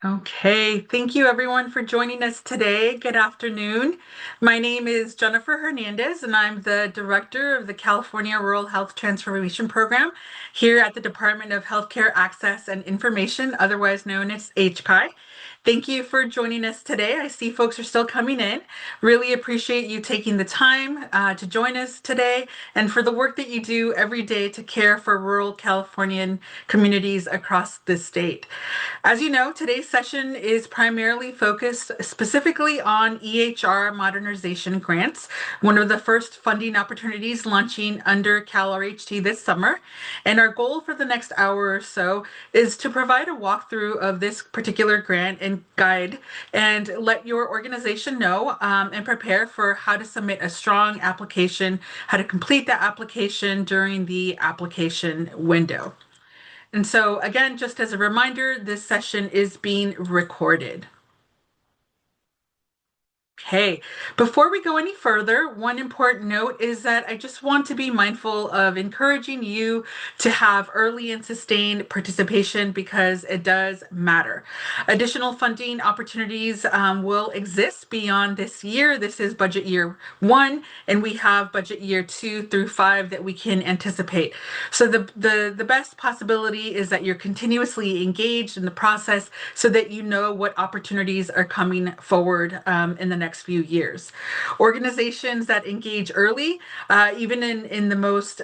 Okay, thank you everyone for joining us today. Good afternoon. My name is Jennifer Hernandez, and I'm the director of the California Rural Health Transformation Program here at the Department of Healthcare Access and Information, otherwise known as HCAI. Thank you for joining us today. I see folks are still coming in. Really appreciate you taking the time to join us today and for the work that you do every day to care for rural Californian communities across the state. As you know, today's session is primarily focused specifically on EHR modernization grants, one of the first funding opportunities launching under CalRHT this summer. And our goal for the next hour or so is to provide a walkthrough of this particular grant and guide and let your organization know and prepare for how to submit a strong application, how to complete that application during the application window. And so, again, just as a reminder, this session is being recorded. Okay, before we go any further, one important note is that I just want to be mindful of encouraging you to have early and sustained participation because it does matter. Additional funding opportunities will exist beyond this year. This is budget year 1, and we have budget year 2 through 5 that we can anticipate. So the best possibility is that you're continuously engaged in the process so that you know what opportunities are coming forward in the next few years. Organizations that engage early, even in the most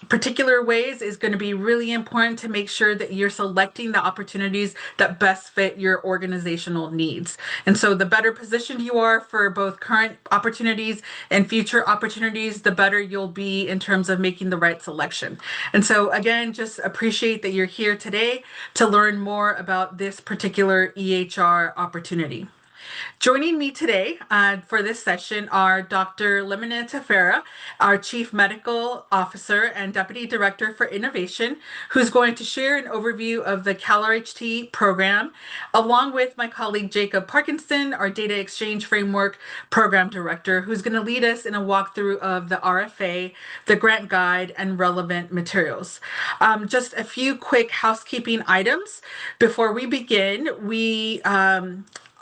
particular ways, is going to be really important to make sure that you're selecting the opportunities that best fit your organizational needs. And so the better positioned you are for both current opportunities and future opportunities, the better you'll be in terms of making the right selection. And so again, just appreciate that you're here today to learn more about this particular EHR opportunity. Joining me today for this session are Dr. Limina Tefera, our Chief Medical Officer and Deputy Director for Innovation, who's going to share an overview of the CalRHT program, along with my colleague Jacob Parkinson, our Data Exchange Framework Program Director, who's going to lead us in a walkthrough of the RFA, the grant guide, and relevant materials. Just a few quick housekeeping items. Before we begin, we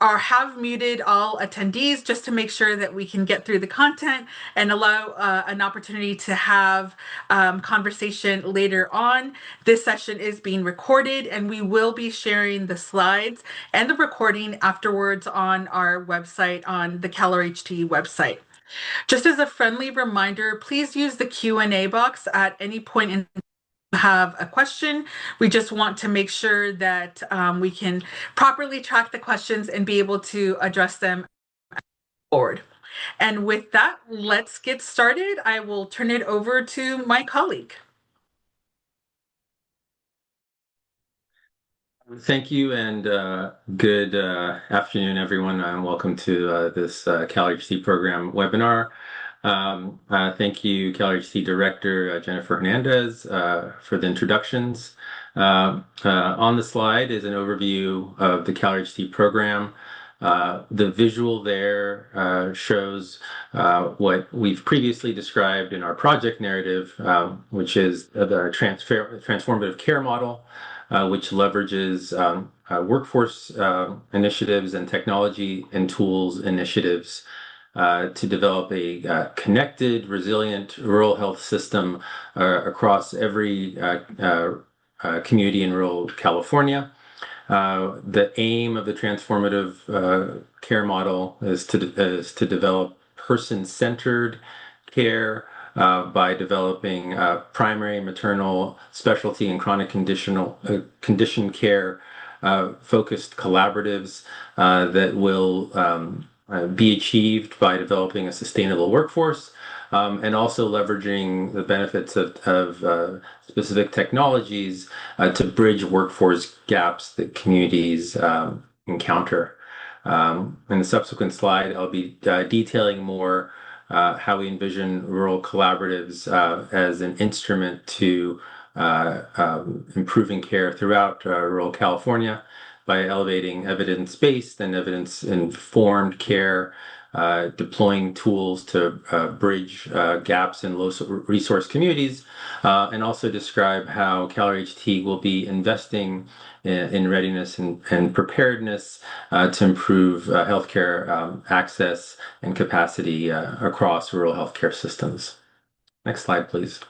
have muted all attendees just to make sure that we can get through the content and allow an opportunity to have conversation later on. This session is being recorded, and we will be sharing the slides and the recording afterwards on our website, on the CalRHT website. Just as a friendly reminder, please use the Q&A box at any point in have a question. We just want to make sure that we can properly track the questions and be able to address them forward. And with that, let's get started. I will turn it over to my colleague. Thank you, and good afternoon, everyone. Welcome to this CalRHT program webinar. Thank you, CalRHT Director Jennifer Hernandez, for the introductions. On the slide is an overview of the CalRHT program. The visual there shows what we've previously described in our project narrative, which is the transformative care model, which leverages workforce initiatives and technology and tools initiatives to develop a connected, resilient rural health system across every community in rural California. The aim of the transformative care model is to develop person-centered care by developing primary, maternal, specialty, and chronic condition care focused collaboratives that will be achieved by developing a sustainable workforce and also leveraging the benefits of specific technologies to bridge workforce gaps that communities encounter. In the subsequent slide, I'll be detailing more how we envision rural collaboratives as an instrument to improving care throughout rural California by elevating evidence-based and evidence-informed care deploying tools to bridge gaps in low resource communities, and also describe how CalRHT will be investing in readiness and preparedness to improve healthcare access and capacity across rural healthcare systems. Next slide, please.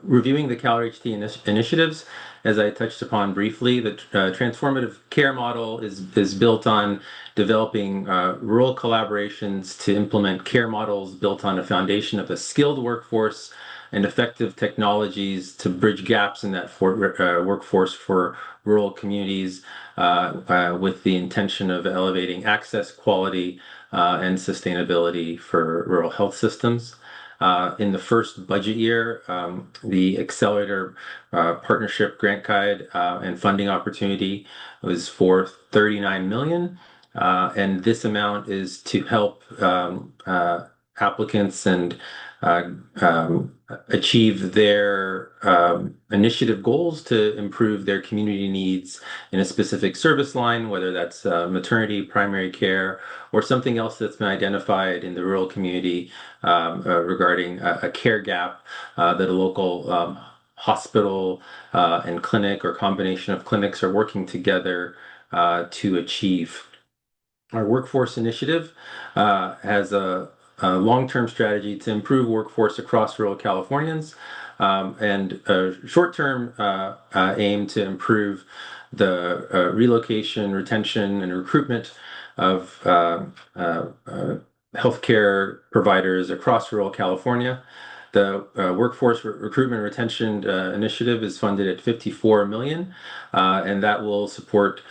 Reviewing the CalRHT initiatives, as I touched upon briefly, the transformative care model is built on developing rural collaborations to implement care models built on a foundation of a skilled workforce and effective technologies to bridge gaps in that workforce for rural communities with the intention of elevating access, quality, and sustainability for rural health systems. In the first budget year, the Accelerator Partnership Grant Guide and funding opportunity was for 39 million. And this amount is to help applicants and achieve their initiative goals to improve their community needs in a specific service line, whether that's maternity, primary care, or something else that's been identified in the rural community regarding a care gap that a local hospital and clinic or combination of clinics are working together to achieve. Our workforce initiative has a long-term strategy to improve workforce across rural Californians and a short-term aim to improve the relocation, retention, and recruitment of healthcare providers across rural California. The Workforce Recruitment Retention Initiative is funded at 54 million, and that will support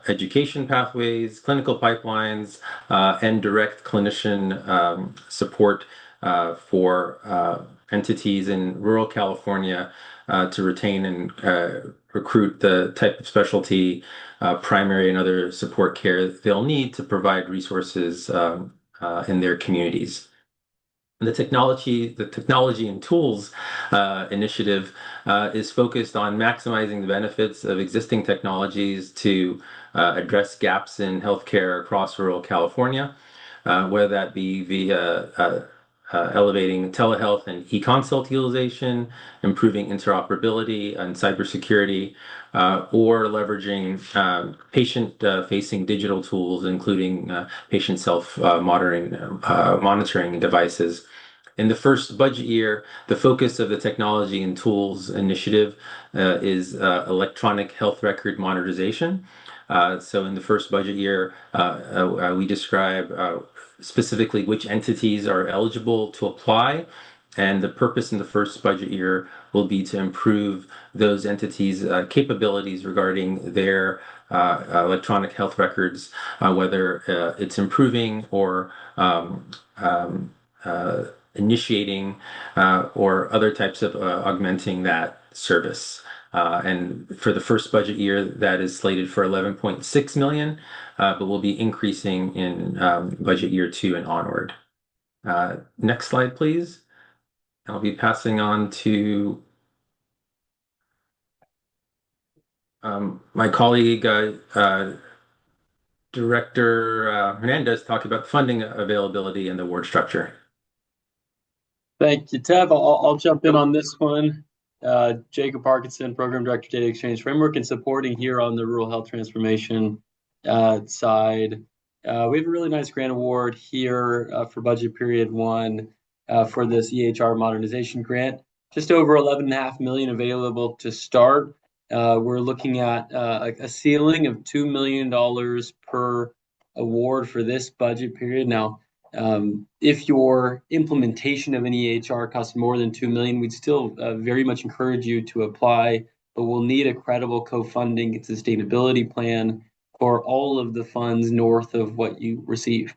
education pathways, clinical pipelines, and direct clinician support for entities in rural California to retain and recruit the type of specialty, primary and other support care they'll need to provide resources in their communities. The technology and tools initiative is focused on maximizing the benefits of existing technologies to address gaps in healthcare across rural California, whether that be via elevating telehealth and e-consult utilization, improving interoperability and cybersecurity, or leveraging patient-facing digital tools, including patient monitoring devices. In the first budget year, the focus of the Technology and Tools Initiative is electronic health record modernization. So in the first budget year, we describe specifically which entities are eligible to apply. And the purpose in the first budget year will be to improve those entities' capabilities regarding their electronic health records, whether it's improving or initiating or other types of augmenting that service. And for the first budget year, that is slated for 11.6 million, but will be increasing in budget year 2 and onward. Next slide, please. I'll be passing on to my colleague, Director Hernandez, talk about funding availability and the award structure. Thank you, Tev. I'll jump in on this one. Jacob Parkinson, Program Director, Data Exchange Framework, and supporting here on the Rural Health Transformation side. We have a really nice grant award here for budget period 1 for this EHR Modernization grant. Just over 11.5 million available to start. We're looking at a ceiling of $2 million per award for this budget period. Now, if your implementation of an EHR costs more than 2 million, we'd still very much encourage you to apply, but we'll need a credible co-funding and sustainability plan for all of the funds north of what you receive.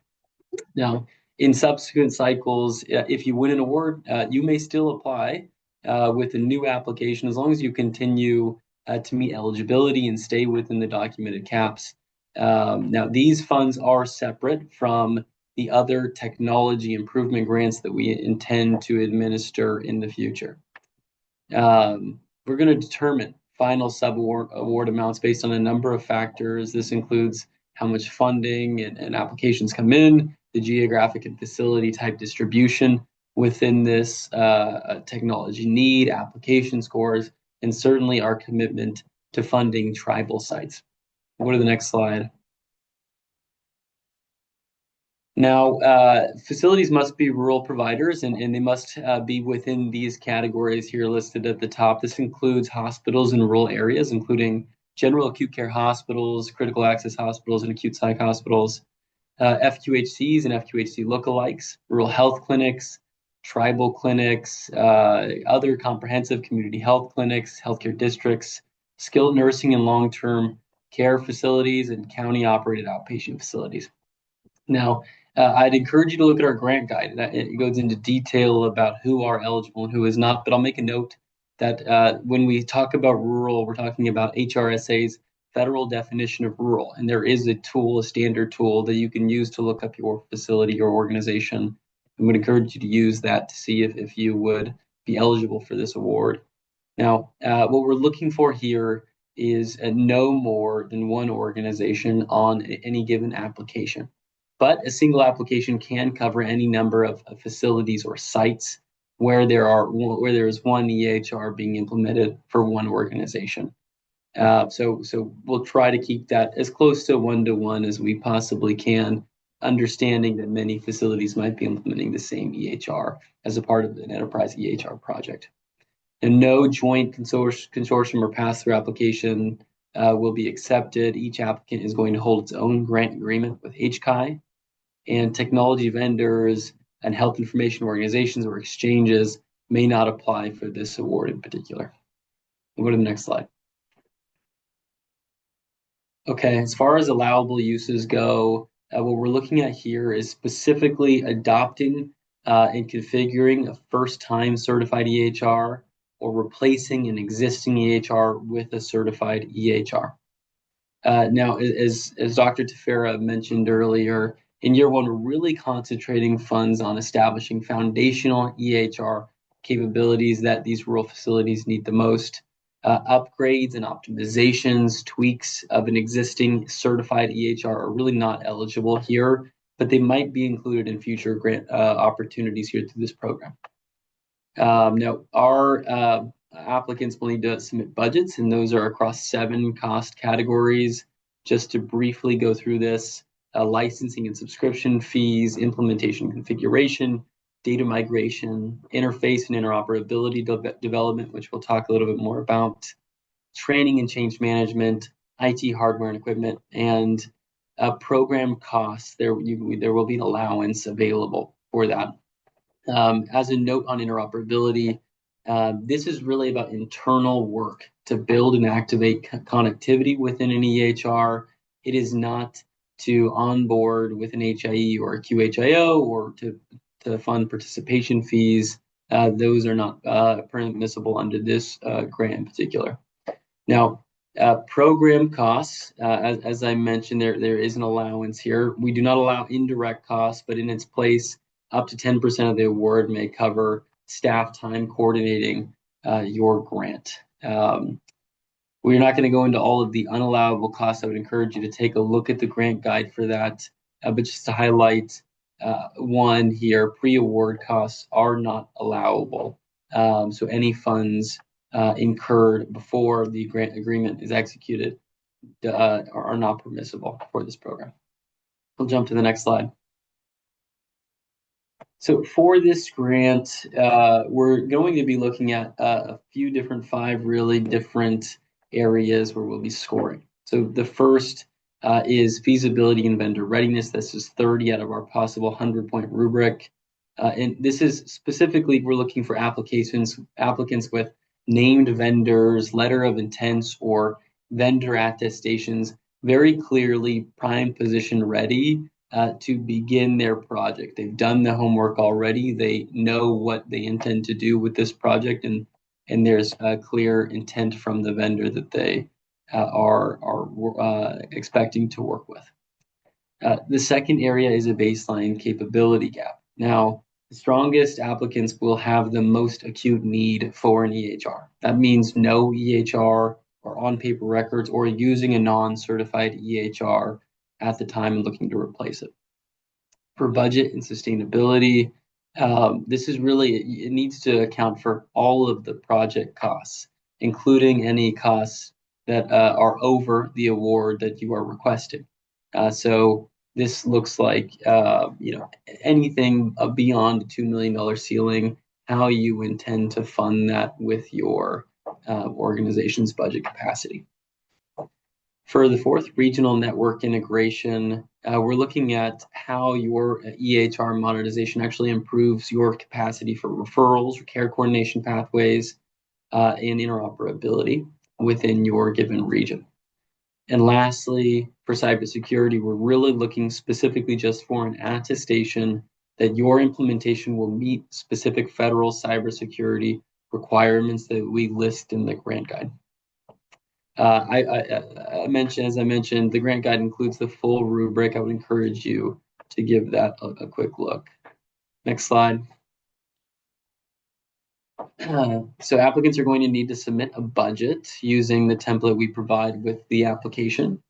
Now, in subsequent cycles, if you win an award, you may still apply with a new application as long as you continue to meet eligibility and stay within the documented caps. Now, these funds are separate from the other technology improvement grants that we intend to administer in the future. We're going to determine final award amounts based on a number of factors. This includes how much funding and applications come in, the geographic and facility type distribution within this technology need, application scores, and certainly our commitment to funding tribal sites. Go to the next slide. Now, facilities must be rural providers, and they must be within these categories here listed at the top. This includes hospitals in rural areas, including general acute care hospitals, critical access hospitals, and acute psych hospitals, FQHCs and FQHC lookalikes, rural health clinics, tribal clinics, other comprehensive community health clinics, healthcare districts, skilled nursing and long-term care facilities, and county-operated outpatient facilities. Now, I'd encourage you to look at our grant guide. It goes into detail about who are eligible and who is not, but I'll make a note that when we talk about rural, we're talking about HRSA's federal definition of rural, and there is a tool, a standard tool that you can use to look up your facility or organization. I would encourage you to use that to see if you would be eligible for this award. Now, what we're looking for here is no more than one organization on any given application. But a single application can cover any number of facilities or sites where there is one EHR being implemented for one organization. So we'll try to keep that as close to 1-to-1 as we possibly can, understanding that many facilities might be implementing the same EHR as a part of an enterprise EHR project. And no joint consortium or pass-through application will be accepted. Each applicant is going to hold its own grant agreement with HCAI, and technology vendors and health information organizations or exchanges may not apply for this award in particular. We'll go to the next slide. Okay, as far as allowable uses go, what we're looking at here is specifically adopting and configuring a first-time certified EHR or replacing an existing EHR with a certified EHR. Now, as Dr. Tefera mentioned earlier, in year one, we're really concentrating funds on establishing foundational EHR capabilities that these rural facilities need the most. Upgrades and optimizations, tweaks of an existing certified EHR are really not eligible here, but they might be included in future grant opportunities here through this program. Now, our applicants will need to submit budgets, and those are across 7 cost categories. Just to briefly go through this, licensing and subscription fees, implementation configuration, data migration, interface and interoperability development, which we'll talk a little bit more about, training and change management, IT hardware and equipment, and program costs. There will be an allowance available for that. As a note on interoperability, this is really about internal work to build and activate connectivity within an EHR. It is not to onboard with an HIE or a QHIO or to fund participation fees. Those are not permissible under this grant in particular. Now, program costs, as I mentioned, there is an allowance here. We do not allow indirect costs, but in its place, up to 10% of the award may cover staff time coordinating your grant. We're not going to go into all of the unallowable costs. I would encourage you to take a look at the grant guide for that. But just to highlight one here, pre-award costs are not allowable. So any funds incurred before the grant agreement is executed are not permissible for this program. We'll jump to the next slide. So for this grant, we're going to be looking at a few different 5 really different areas where we'll be scoring. So the first is feasibility and vendor readiness. This is 30 out of our possible 100-point rubric. And this is specifically, we're looking for applicants with named vendors, letter of intents, or vendor attestations, very clearly prime position ready to begin their project. They've done the homework already. They know what they intend to do with this project, and there's a clear intent from the vendor that they are expecting to work with. The second area is a baseline capability gap. Now, the strongest applicants will have the most acute need for an EHR. That means no EHR or on paper records or using a non-certified EHR at the time and looking to replace it. For budget and sustainability, this is really, it needs to account for all of the project costs, including any costs that are over the award that you are requesting. So this looks like anything beyond the $2 million ceiling, how you intend to fund that with your organization's budget capacity. For the fourth, regional network integration, we're looking at how your EHR modernization actually improves your capacity for referrals, care coordination pathways, and interoperability within your given region. And lastly, for cybersecurity, we're really looking specifically just for an attestation that your implementation will meet specific federal cybersecurity requirements that we list in the grant guide. I mentioned, as I mentioned, the grant guide includes the full rubric. I would encourage you to give that a quick look. Next slide. So applicants are going to need to submit a budget using the template we provide with the application.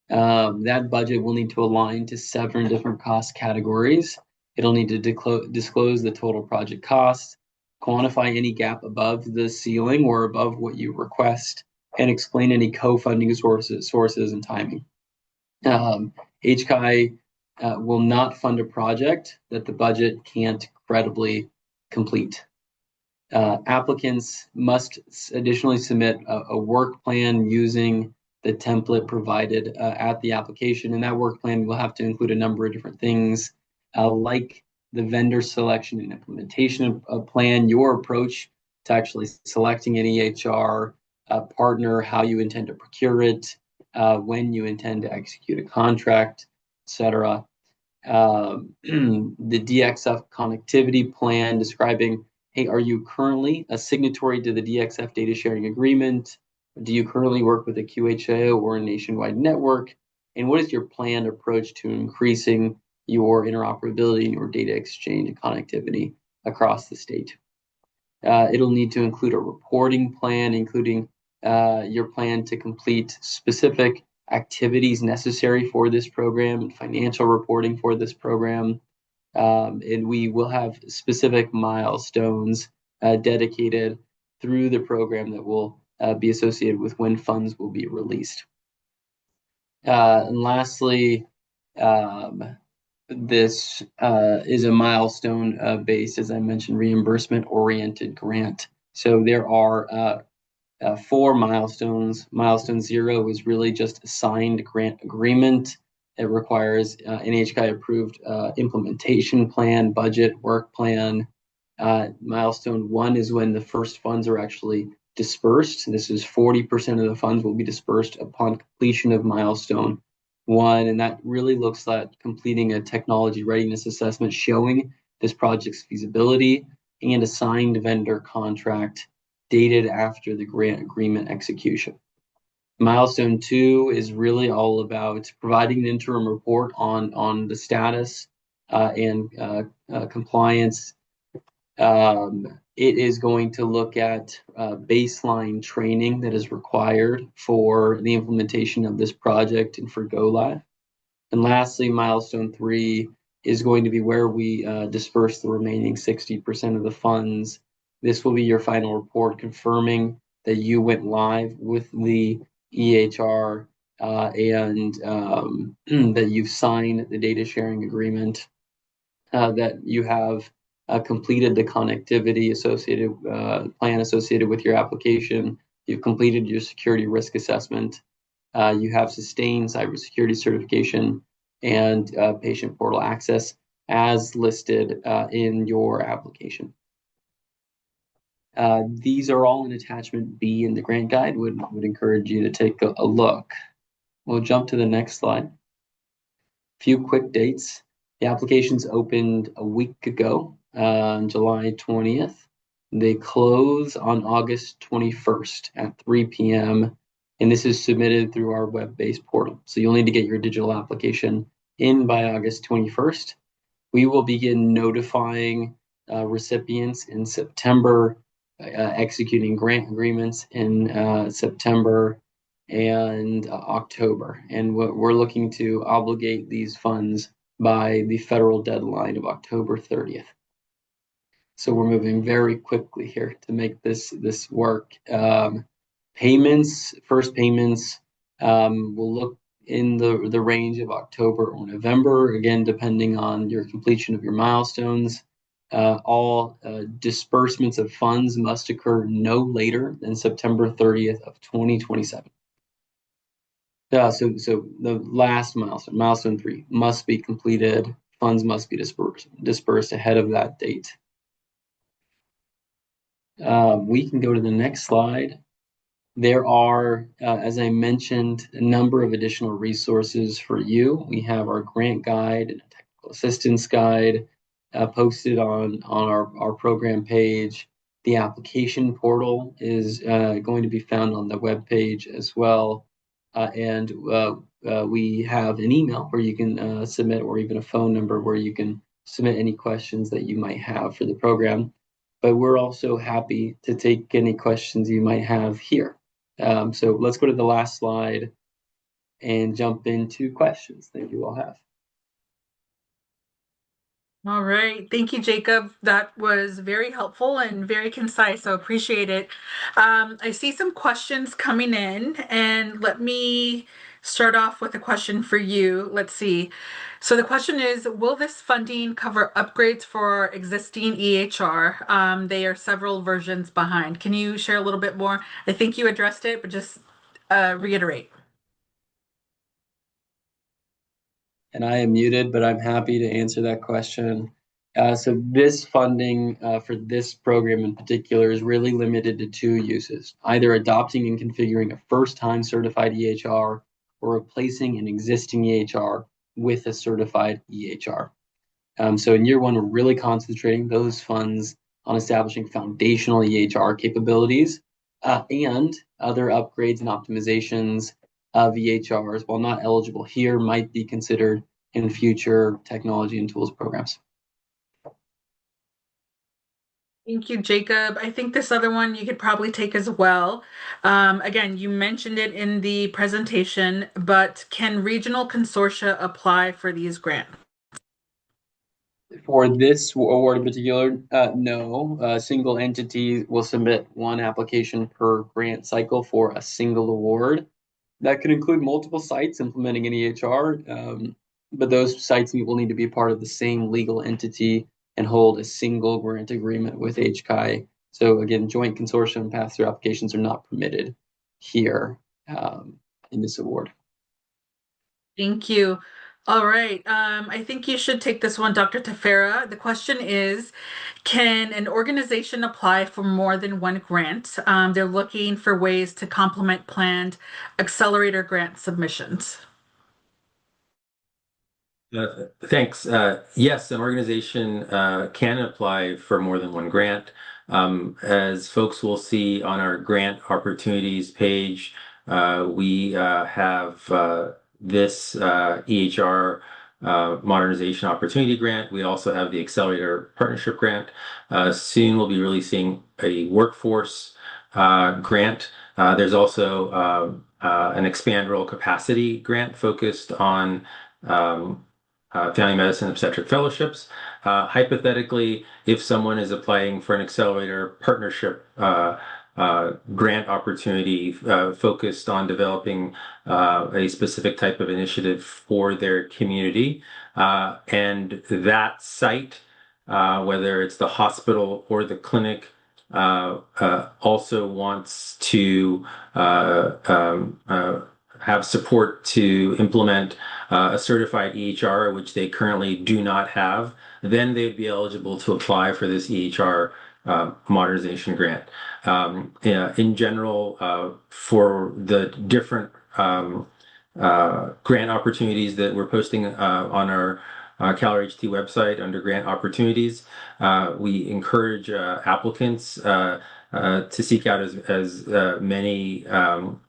That budget will need to align to 7 different cost categories. It'll need to disclose the total project cost, quantify any gap above the ceiling or above what you request, and explain any co-funding sources and timing. HCAI will not fund a project that the budget can't credibly complete. Applicants must additionally submit a work plan using the template provided at the application, and that work plan will have to include a number of different things like the vendor selection and implementation plan, your approach to actually selecting an EHR partner, how you intend to procure it, when you intend to execute a contract, etc. The DXF connectivity plan describing, hey, are you currently a signatory to the DXF data sharing agreement? Do you currently work with a QHIO or a nationwide network? And what is your planned approach to increasing your interoperability and your data exchange and connectivity across the state? It'll need to include a reporting plan, including your plan to complete specific activities necessary for this program and financial reporting for this program. And we will have specific milestones dedicated through the program that will be associated with when funds will be released. And lastly, this is a milestone based, as I mentioned, reimbursement oriented grant. So there are 4 milestones. Milestone 0 is really just a signed grant agreement. It requires an HCAI approved implementation plan, budget, work plan. Milestone 1 is when the first funds are actually dispersed. This is 40% of the funds will be dispersed upon completion of milestone 1. And that really looks at completing a technology readiness assessment showing this project's feasibility and a signed vendor contract dated after the grant agreement execution. Milestone 2 is really all about providing an interim report on the status and compliance. It is going to look at baseline training that is required for the implementation of this project and for go live. And lastly, milestone 3 is going to be where we disperse the remaining 60% of the funds. This will be your final report confirming that you went live with the EHR and that you've signed the data sharing agreement, that you have completed the connectivity associated plan associated with your application. You've completed your security risk assessment. You have sustained cybersecurity certification and patient portal access as listed in your application. These are all in attachment B in the grant guide. Would encourage you to take a look. We'll jump to the next slide. A few quick dates. The applications opened a week ago, on July 20th. They close on August 21st at 3 p.m. And this is submitted through our web-based portal. So you'll need to get your digital application in by August 21st. We will begin notifying recipients in September, executing grant agreements in September, and October. And we're looking to obligate these funds by the federal deadline of October 30th. So we're moving very quickly here to make this work. First payments will look in the range of October or November, again, depending on your completion of your milestones. All disbursements of funds must occur no later than September 30th of 2027. So the last milestone 3, must be completed. Funds must be dispersed ahead of that date. We can go to the next slide. There are, as I mentioned, a number of additional resources for you. We have our grant guide and a technical assistance guide posted on our program page. The application portal is going to be found on the web page as well. And we have an email where you can submit, or even a phone number where you can submit any questions that you might have for the program. But we're also happy to take any questions you might have here. So let's go to the last slide and jump into questions that you all have. All right. Thank you, Jacob. That was very helpful and very concise. So appreciate it. I see some questions coming in, and let me start off with a question for you. Let's see. So the question is, will this funding cover upgrades for existing EHR? They are several versions behind. Can you share a little bit more? I think you addressed it, but just reiterate. And I am muted, but I'm happy to answer that question. So this funding for this program in particular is really limited to 2 uses: either adopting and configuring a first-time certified EHR, or replacing an existing EHR with a certified EHR. So in year 1, we're really concentrating those funds on establishing foundational EHR capabilities and other upgrades and optimizations of EHRs, while not eligible here, might be considered in future technology and tools programs. Thank you, Jacob. I think this other one you could probably take as well. Again, you mentioned it in the presentation, but can regional consortia apply for these grants? For this award in particular, no. A single entity will submit 1 application per grant cycle for a single award. That could include multiple sites implementing an EHR, but those sites will need to be part of the same legal entity and hold a single grant agreement with HCAI. So again, joint consortium pass-through applications are not permitted here in this award. Thank you. All right. I think you should take this one, Dr. Tefera. The question is, can an organization apply for more than 1 grant? They're looking for ways to complement planned accelerator grant submissions. Thanks. Yes, an organization can apply for more than 1 grant. As folks will see on our grant opportunities page, we have this EHR Modernization Opportunity Grant. We also have the Accelerator Partnership Grant. Soon we'll be releasing a Workforce grant. There's also an Expand Role Capacity grant focused on family medicine obstetric fellowships. Hypothetically, if someone is applying for an accelerator partnership grant opportunity focused on developing a specific type of initiative for their community, and that site, whether it's the hospital or the clinic, also wants to have support to implement a certified EHR, which they currently do not have, then they'd be eligible to apply for this EHR modernization grant. In general, for the different grant opportunities that we're posting on our CalRHT website under grant opportunities, we encourage applicants to seek out as many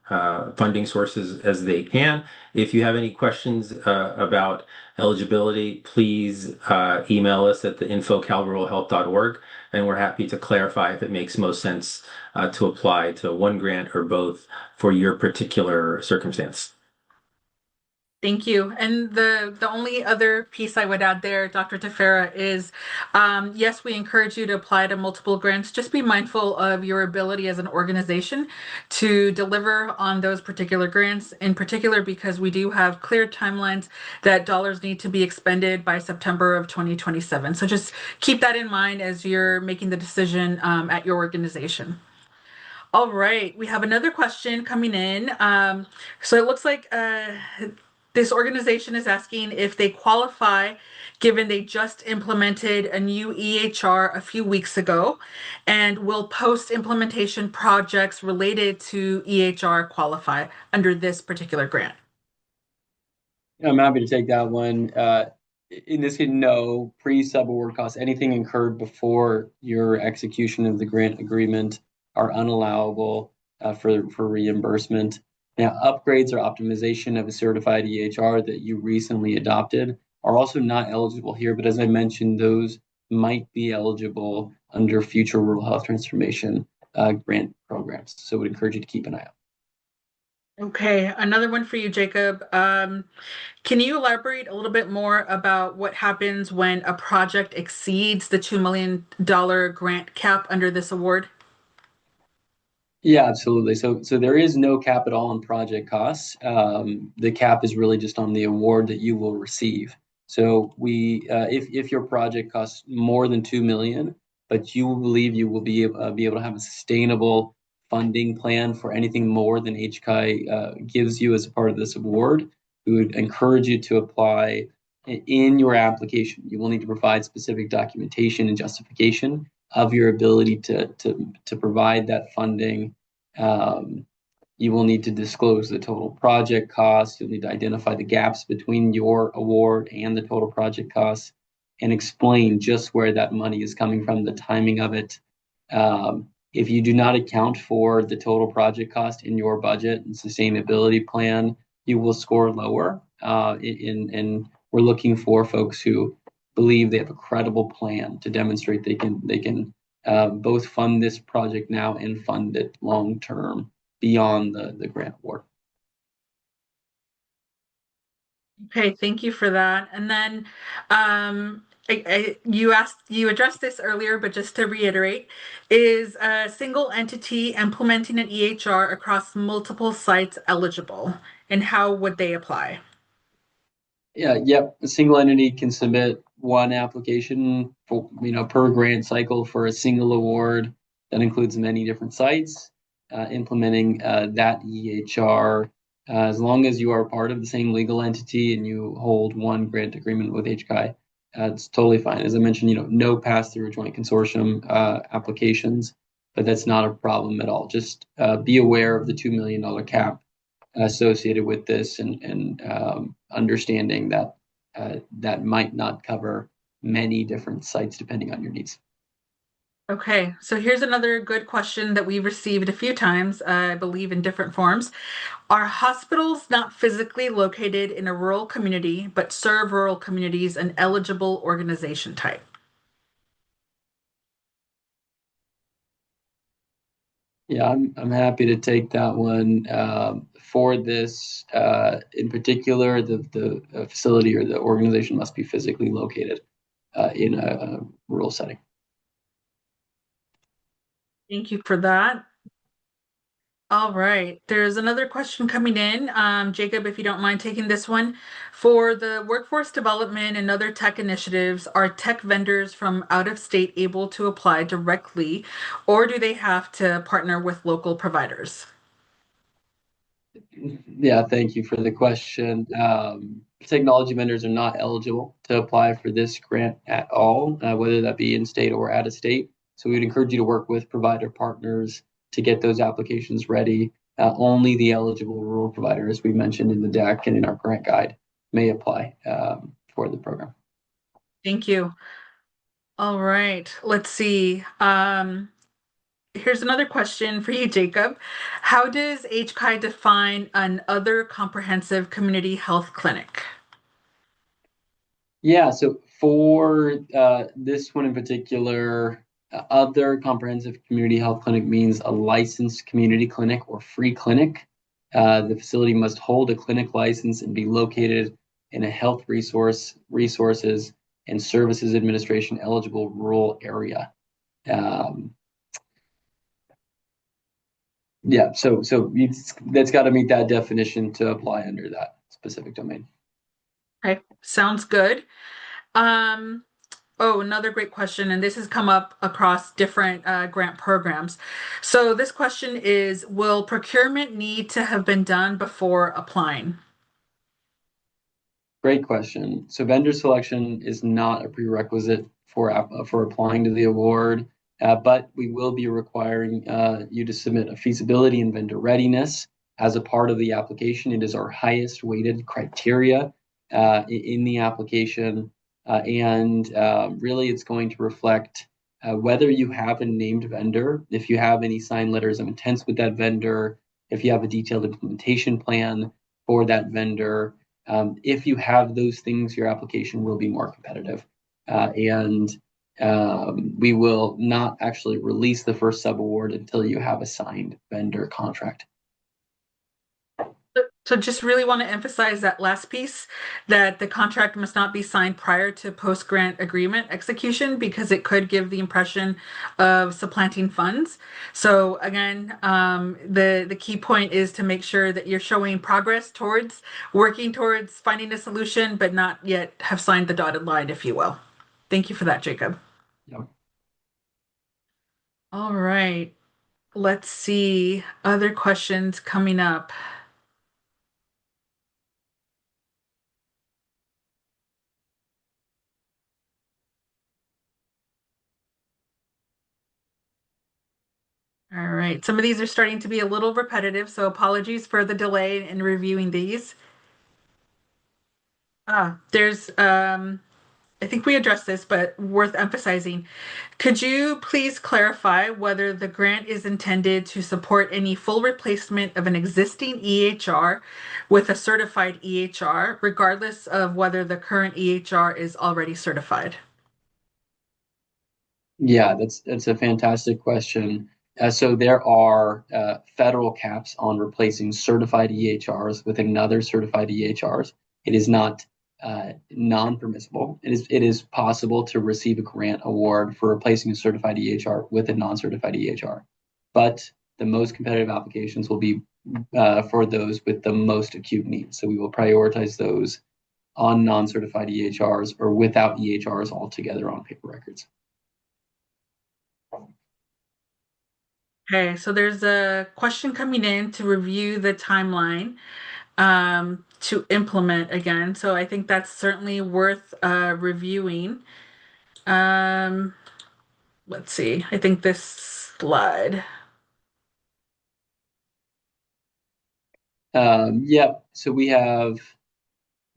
funding sources as they can. If you have any questions about eligibility, please email us at the info@calruralhealth.org, and we're happy to clarify if it makes most sense to apply to one grant or both for your particular circumstance. Thank you. And the only other piece I would add there, Dr. Tefera, is yes, we encourage you to apply to multiple grants. Just be mindful of your ability as an organization to deliver on those particular grants, in particular because we do have clear timelines that dollars need to be expended by September of 2027. So just keep that in mind as you're making the decision at your organization. All right, we have another question coming in. So it looks like this organization is asking if they qualify, given they just implemented a new EHR a few weeks ago, and will post-implementation projects related to EHR qualify under this particular grant. I'm happy to take that one. In this case, no pre-sub award costs, anything incurred before your execution of the grant agreement are unallowable for reimbursement. Now, upgrades or optimization of a certified EHR that you recently adopted are also not eligible here, but as I mentioned, those might be eligible under future rural health transformation grant programs. So I would encourage you to keep an eye out. Okay, another one for you, Jacob. Can you elaborate a little bit more about what happens when a project exceeds the $2 million grant cap under this award? Yeah, absolutely. So there is no cap at all on project costs. The cap is really just on the award that you will receive. So if your project costs more than 2 million, but you believe you will be able to have a sustainable funding plan for anything more than HCAI gives you as a part of this award, we would encourage you to apply in your application. You will need to provide specific documentation and justification of your ability to provide that funding. You will need to disclose the total project cost. You'll need to identify the gaps between your award and the total project costs and explain just where that money is coming from, the timing of it. If you do not account for the total project cost in your budget and sustainability plan, you will score lower. And we're looking for folks who believe they have a credible plan to demonstrate they can both fund this project now and fund it long term beyond the grant award. Okay, thank you for that. And then you addressed this earlier, but just to reiterate, is a single entity implementing an EHR across multiple sites eligible, and how would they apply? Yeah, yep. A single entity can submit one application for per grant cycle for a single award that includes many different sites implementing that EHR. As long as you are part of the same legal entity and you hold one grant agreement with HCAI, it's totally fine. As I mentioned, no pass-through joint consortium applications, but that's not a problem at all. Just be aware of the $2 million cap associated with this and understanding that that might not cover many different sites depending on your needs. Okay, so here's another good question that we received a few times, I believe in different forms. Are hospitals not physically located in a rural community but serve rural communities an eligible organization type? Yeah, I'm happy to take that one. For this, in particular, the facility or the organization must be physically located in a rural setting. Thank you for that. All right. There's another question coming in. Jacob, if you don't mind taking this one. For the workforce development and other tech initiatives, are tech vendors from out of state able to apply directly, or do they have to partner with local providers? Yeah, thank you for the question. Technology vendors are not eligible to apply for this grant at all, whether that be in state or out of state. So we'd encourage you to work with provider partners to get those applications ready. Only the eligible rural provider, as we mentioned in the deck and in our grant guide, may apply for the program. Thank you. All right. Let's see. Here's another question for you, Jacob. How does HCAI define an other comprehensive community health clinic? Yeah, so for this one in particular, other comprehensive community health clinic means a licensed community clinic or free clinic. The facility must hold a clinic license and be located in a health resources and services administration eligible rural area. Um, yeah, that's got to meet that definition to apply under that specific domain. Okay, sounds good. Um, oh, another great question, and this has come up across different grant programs. So this question is, will procurement need to have been done before applying? Great question. So vendor selection is not a prerequisite for applying to the award, but we will be requiring you to submit a feasibility and vendor readiness as a part of the application. It is our highest weighted criteria in the application, and really it's going to reflect whether you have a named vendor, if you have any signed letters of intent with that vendor, if you have a detailed implementation plan for that vendor. If you have those things, your application will be more competitive. And we will not actually release the first sub-award until you have a signed vendor contract. So just really want to emphasize that last piece, that the contract must not be signed prior to post-grant agreement execution because it could give the impression of supplanting funds. So again, the key point is to make sure that you're showing progress towards working towards finding a solution, but not yet have signed the dotted line, if you will. Thank you for that, Jacob. Yep. All right. Let's see. Other questions coming up. All right. Some of these are starting to be a little repetitive, so apologies for the delay in reviewing these. There's I think we addressed this, but worth emphasizing. Could you please clarify whether the grant is intended to support any full replacement of an existing EHR with a certified EHR, regardless of whether the current EHR is already certified? Yeah, that's a fantastic question. So there are federal caps on replacing certified EHRs with another certified EHRs. It is not non-permissible. It is possible to receive a grant award for replacing a certified EHR with a non-certified EHR, but the most competitive applications will be for those with the most acute needs. So we will prioritize those on non-certified EHRs or without EHRs altogether on paper records. Okay, so there's a question coming in to review the timeline to implement again. So I think that's certainly worth reviewing. Um, let's see. I think this slide. So we have,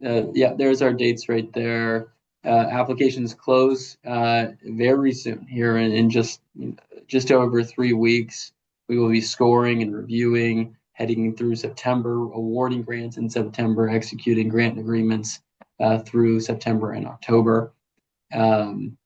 there's our dates right there. Applications close very soon here in just over 3 weeks. We will be scoring and reviewing, heading through September, awarding grants in September, executing grant agreements through September and October. Then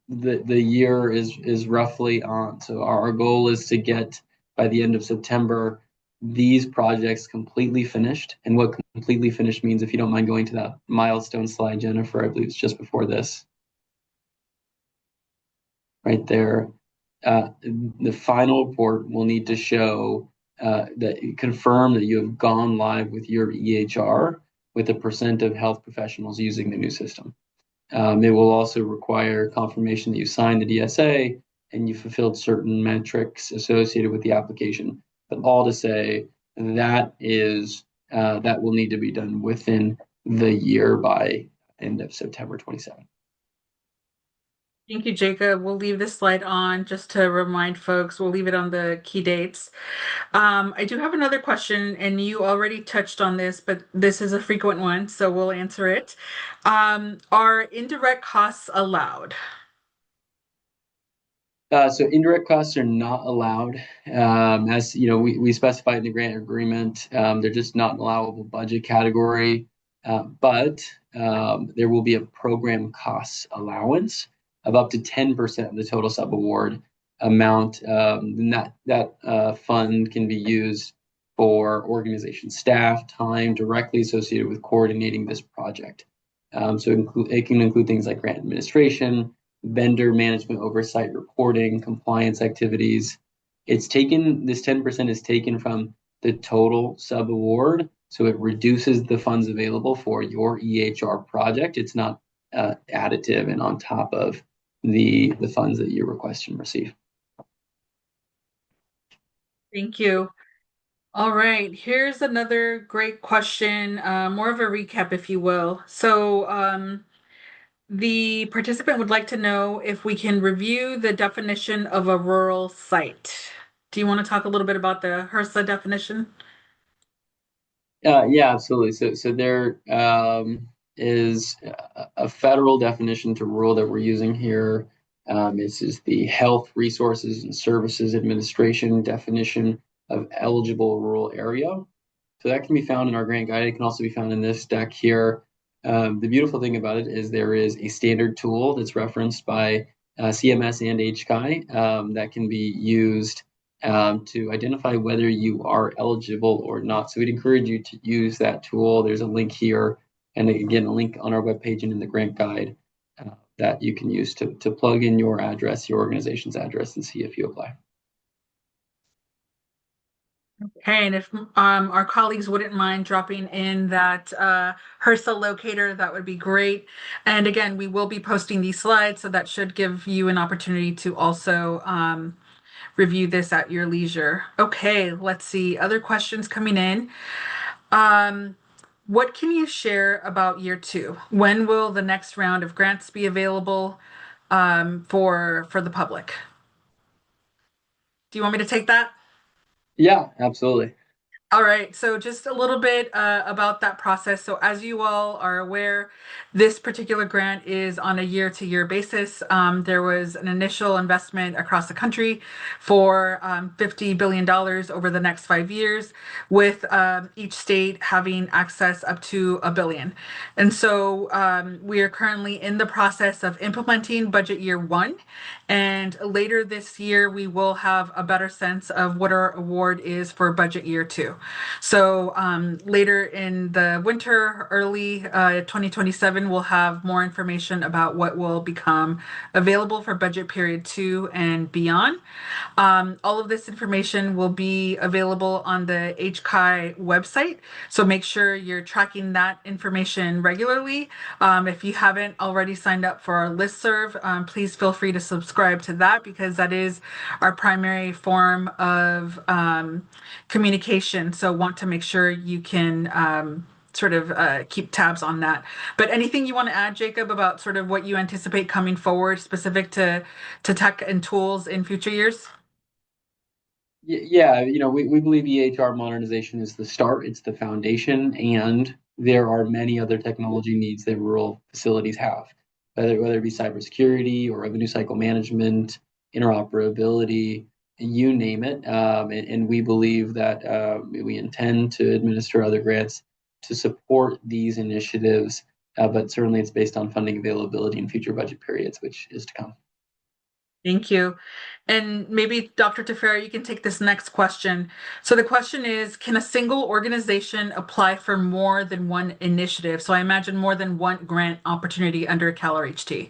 the year is roughly on. So our goal is to get by the end of September these projects completely finished. And what completely finished means, if you don't mind going to that milestone slide, Jennifer, I believe it's just before this, right there. The final report will need to show confirm that you have gone live with your EHR with a percent of health professionals using the new system. It will also require confirmation that you signed the DSA and you fulfilled certain metrics associated with the application. But all to say that will need to be done within the year by end of September 27. Thank you, Jacob. We'll leave this slide on just to remind folks. We'll leave it on the key dates. I do have another question, and you already touched on this, but this is a frequent one, so we'll answer it. Are indirect costs allowed? So indirect costs are not allowed. As you know, we specified in the grant agreement, they're just not an allowable budget category. But there will be a program costs allowance of up to 10% of the total subaward amount. And that fund can be used for organization staff time directly associated with coordinating this project. It can include things like grant administration, vendor management oversight reporting, compliance activities. This 10% is taken from the total sub award. So it reduces the funds available for your EHR project. It's not additive and on top of the funds that you request and receive. Thank you. All right, here's another great question, more of a recap, if you will. The participant would like to know if we can review the definition of a rural site. Do you want to talk a little bit about the HRSA definition? Yeah, absolutely. So there is a federal definition to rural that we're using here. This is the Health Resources and Services Administration definition of eligible rural area. So that can be found in our grant guide. It can also be found in this deck here. The beautiful thing about it is there is a standard tool that's referenced by CMS and HCAI that can be used to identify whether you are eligible or not. So we'd encourage you to use that tool. There's a link here, and again, a link on our webpage and in the grant guide that you can use to plug in your address, your organization's address, and see if you apply. Okay, and if our colleagues wouldn't mind dropping in that HRSA locator, that would be great. And again, we will be posting these slides, so that should give you an opportunity to also review this at your leisure. Okay, let's see. Other questions coming in. What can you share about year two? When will the next round of grants be available for the public? Do you want me to take that? Yeah, absolutely. All right, so just a little bit about that process. So, as you all are aware, this particular grant is on a year-to-year basis. There was an initial investment across the country for $50 billion over the next 5 years, with each state having access up to $1 billion. And so we are currently in the process of implementing budget year one. And later this year, we will have a better sense of what our award is for budget year two. So later in the winter, early 2027, we'll have more information about what will become available for budget period two and beyond. All of this information will be available on the HCAI website. So make sure you're tracking that information regularly. If you haven't already signed up for our listserv, please feel free to subscribe to that because that is our primary form of communication. So want to make sure you can sort of keep tabs on that. But anything you want to add, Jacob, about sort of what you anticipate coming forward specific to tech and tools in future years? Yeah, we believe EHR modernization is the start, it's the foundation, and there are many other technology needs that rural facilities have, whether it be cybersecurity or revenue cycle management, interoperability, you name it. And we believe that we intend to administer other grants to support these initiatives, but certainly it's based on funding availability in future budget periods, which is to come. Thank you. And maybe Dr. Tefera, you can take this next question. So the question is, can a single organization apply for more than one initiative? So I imagine more than one grant opportunity under CalRHT.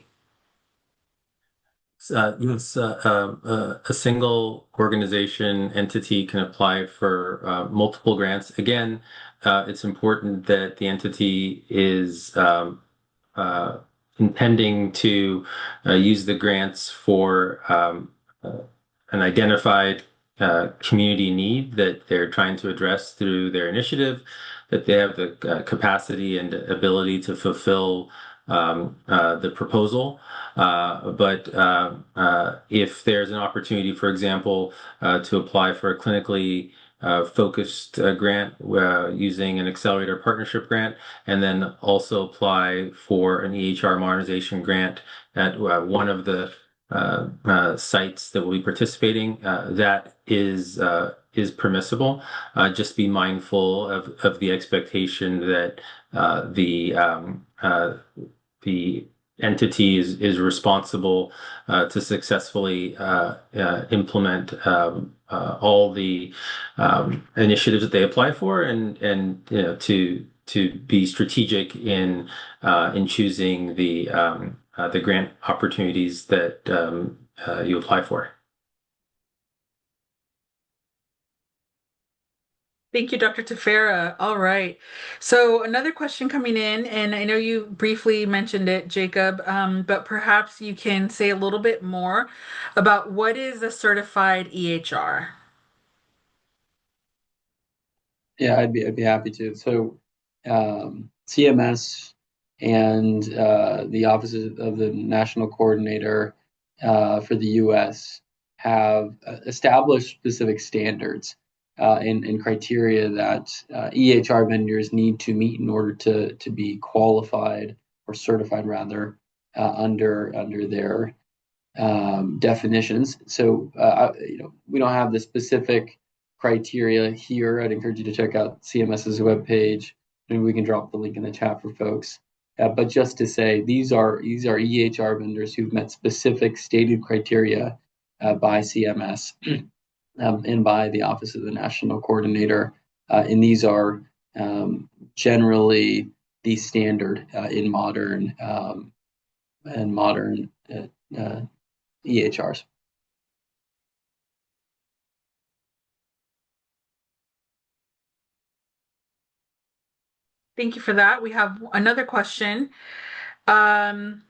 Yes, a single organization entity can apply for multiple grants. Again, it's important that the entity is uh, intending to use the grants for an identified community need that they're trying to address through their initiative, that they have the capacity and ability to fulfill the proposal. But if there's an opportunity, for example, to apply for a clinically focused grant using an accelerator partnership grant, and then also apply for an EHR modernization grant at one of the sites that will be participating, that is permissible. Just be mindful of the expectation that the entity is responsible to successfully implement all the initiatives that they apply for, and you know, to be strategic in choosing the grant opportunities that you apply for. Thank you, Dr. Tefera. All right. So another question coming in, and I know you briefly mentioned it, Jacob, but perhaps you can say a little bit more about what is a certified EHR. Yeah, I'd be happy to. So, CMS and the Office of the National Coordinator for the U.S. have established specific standards and criteria that EHR vendors need to meet in order to be qualified or certified, rather, under their definitions. So, we don't have the specific criteria here. I'd encourage you to check out CMS's webpage. Maybe we can drop the link in the chat for folks. But just to say, these are EHR vendors who've met specific stated criteria by CMS and by the Office of the National Coordinator, and these are generally the standard in modern EHRs. Thank you for that. We have another question. Um,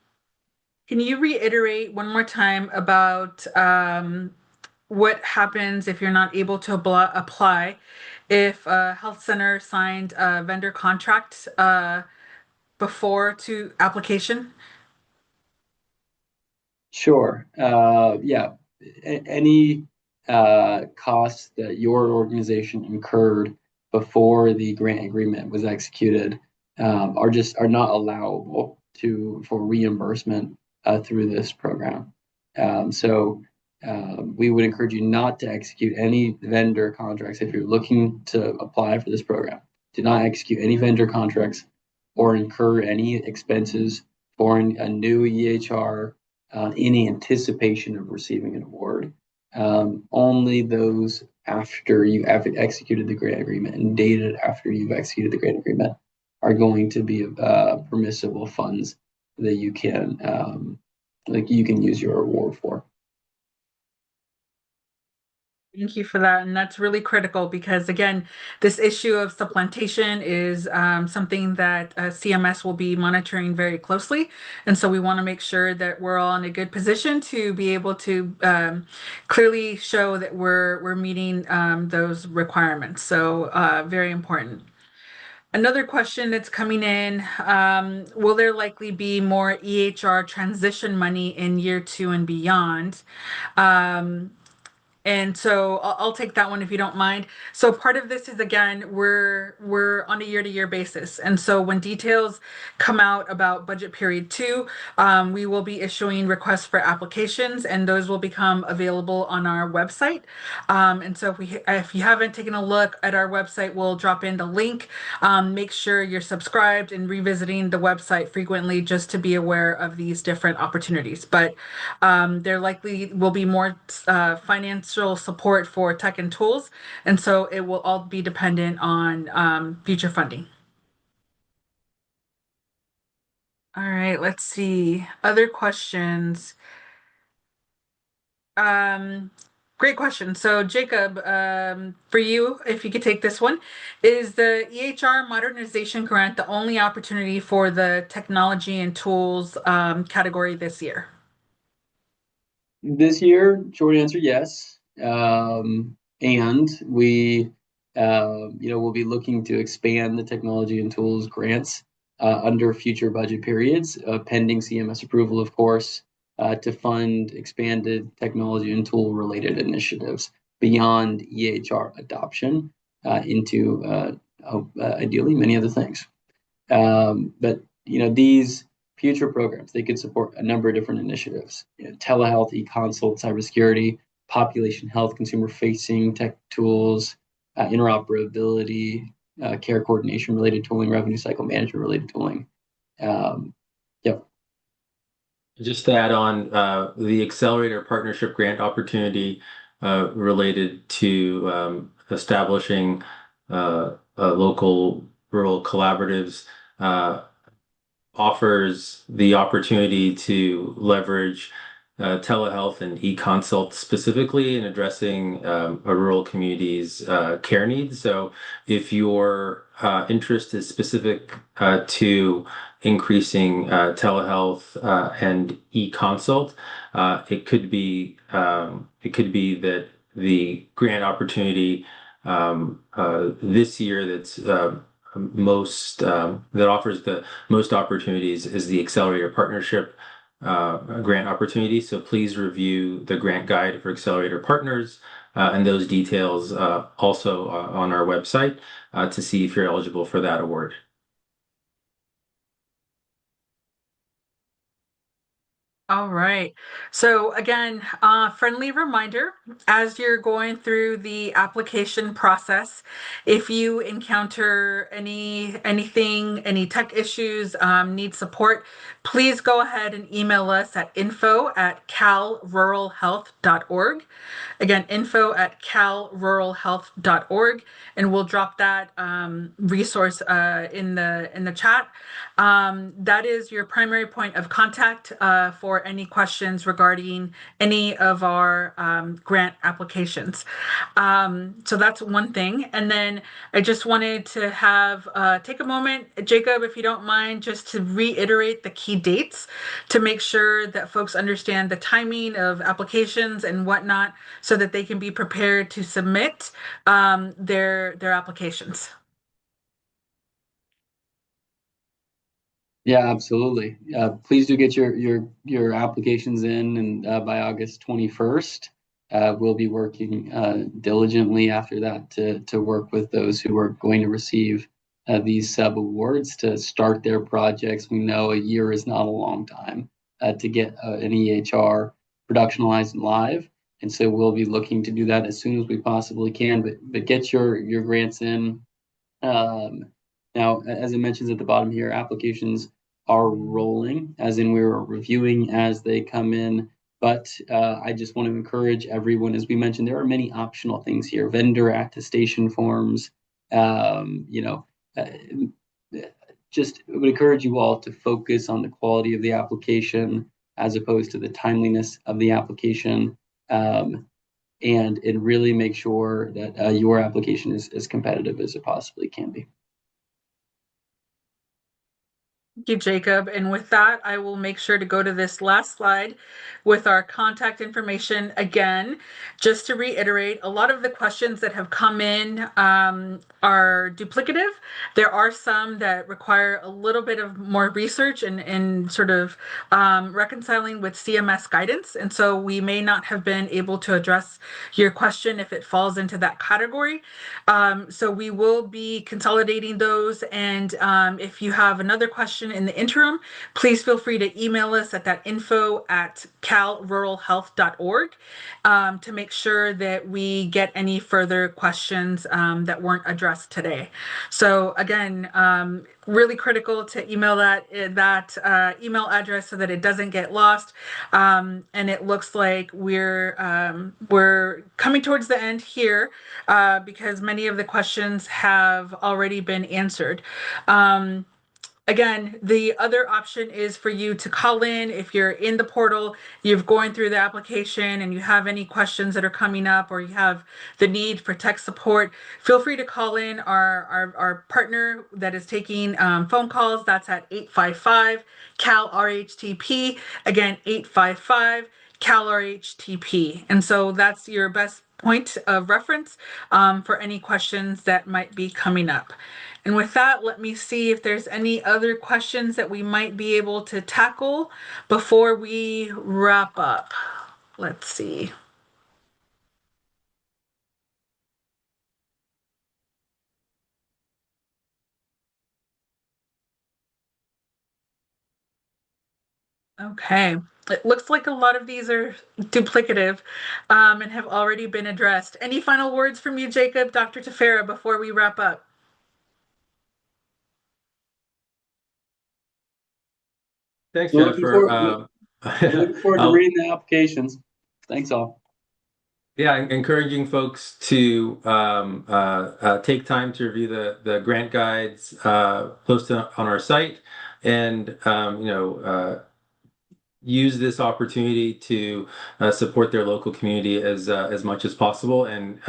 can you reiterate one more time about what happens if you're not able to apply if a health center signed a vendor contract before to application? Sure. Yeah. Any costs that your organization incurred before the grant agreement was executed are not allowable for reimbursement through this program. We would encourage you not to execute any vendor contracts if you're looking to apply for this program. Do not execute any vendor contracts or incur any expenses for a new EHR in anticipation of receiving an award. Only those after you have executed the grant agreement and dated after you've executed the grant agreement are going to be permissible funds that you can use your award for. Thank you for that. And that's really critical because, again, this issue of supplantation is something that CMS will be monitoring very closely. And so we want to make sure that we're all in a good position to be able to clearly show that we're meeting those requirements. So very important. Another question that's coming in, will there likely be more EHR transition money in year 2 and beyond? Um, and so I'll take that one if you don't mind. So part of this is, again, we're on a year-to-year basis, and so when details come out about budget period 2, we will be issuing requests for applications, and those will become available on our website. And so if you haven't taken a look at our website, we'll drop in the link. Make sure you're subscribed and revisiting the website frequently just to be aware of these different opportunities. But there likely will be more financial support for tech and tools, and so it will all be dependent on future funding. All right, let's see. Other questions. Um, Great question. So, Jacob, for you, if you could take this one, is the EHR modernization grant the only opportunity for the technology and tools category this year? This year, short answer, yes. And we, will be looking to expand the technology and tools grants under future budget periods, pending CMS approval, of course, to fund expanded technology and tool related initiatives beyond EHR adoption into ideally many other things. But these future programs, they could support a number of different initiatives: telehealth, e-consult, cybersecurity, population health, consumer-facing tech tools, interoperability, care coordination related tooling, revenue cycle management related tooling. Um, yep. Just to add on, the Accelerator Partnership Grant opportunity related to establishing local rural collaboratives offers the opportunity to leverage telehealth and e-consult specifically in addressing a rural community's care needs. So if your interest is specific to increasing telehealth and e-consult, it could be that the grant opportunity this year that offers the most opportunities is the Accelerator Partnership grant opportunity. So please review the grant guide for Accelerator Partners and those details also on our website to see if you're eligible for that award. All right. So again, friendly reminder, as you're going through the application process, if you encounter any tech issues, need support, please go ahead and email us at info@calruralhealth.org. Again, info@calruralhealth.org, and we'll drop that resource in the chat. That is your primary point of contact for any questions regarding any of our grant applications. So that's one thing. And then I just wanted to have take a moment, Jacob, if you don't mind, just to reiterate the key dates to make sure that folks understand the timing of applications and whatnot so that they can be prepared to submit their applications. Yeah, absolutely. Please do get your applications in, and by August 21st, we'll be working diligently after that to work with those who are going to receive these sub awards to start their projects. We know a year is not a long time to get an EHR productionalized and live, and so we'll be looking to do that as soon as we possibly can. But get your grants in. Um, Now, as it mentions at the bottom here, applications are rolling, as in we're reviewing as they come in. But I just want to encourage everyone, as we mentioned, there are many optional things here: vendor attestation forms. Um, you know, uh, just would encourage you all to focus on the quality of the application as opposed to the timeliness of the application. And really make sure that your application is as competitive as it possibly can be. Thank you, Jacob. And with that, I will make sure to go to this last slide with our contact information again. Just to reiterate, a lot of the questions that have come in are duplicative. There are some that require a little bit of more research and sort of reconciling with CMS guidance. And so we may not have been able to address your question if it falls into that category. So we will be consolidating those. And if you have another question in the interim, please feel free to email us at that info@calruralhealth.org to make sure that we get any further questions that weren't addressed today. So again, really critical to email that email address so that it doesn't get lost. And it looks like we're coming towards the end here because many of the questions have already been answered. Again, the other option is for you to call in if you're in the portal, you're going through the application and you have any questions that are coming up or you have the need for tech support. Feel free to call in our partner that is taking phone calls. That's at 855 CalRHTP. Again, 855 CalRHTP. And so that's your best point of reference for any questions that might be coming up. And with that, let me see if there's any other questions that we might be able to tackle before we wrap up. Let's see. Okay. It looks like a lot of these are duplicative and have already been addressed. Any final words from you, Jacob, Dr. Tefera, before we wrap up? Thanks, We're looking Jennifer. for we're looking forward to I'll, reading the applications. Thanks all. yeah, encouraging folks to take time to review the grant guides posted on our site, and use this opportunity to support their local community as much as possible. And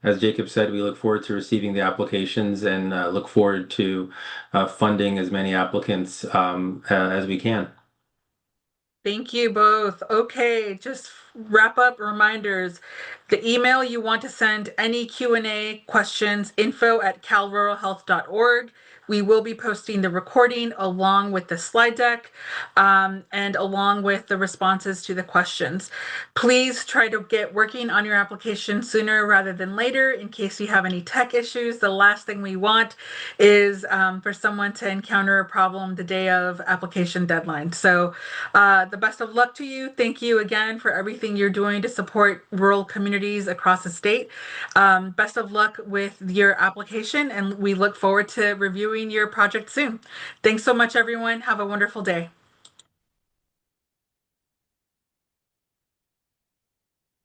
as Jacob said, we look forward to receiving the applications and look forward to funding as many applicants as we can. Thank you both. Okay, just wrap up reminders. The email you want to send any Q&A questions, info@calruralhealth.org. We will be posting the recording along with the slide deck and along with the responses to the questions. Please try to get working on your application sooner rather than later in case you have any tech issues. The last thing we want is for someone to encounter a problem the day of application deadline. So the best of luck to you. Thank you again for everything you're doing to support rural communities across the state. Best of luck with your application, and we look forward to reviewing your project soon. Thanks so much, everyone. Have a wonderful day.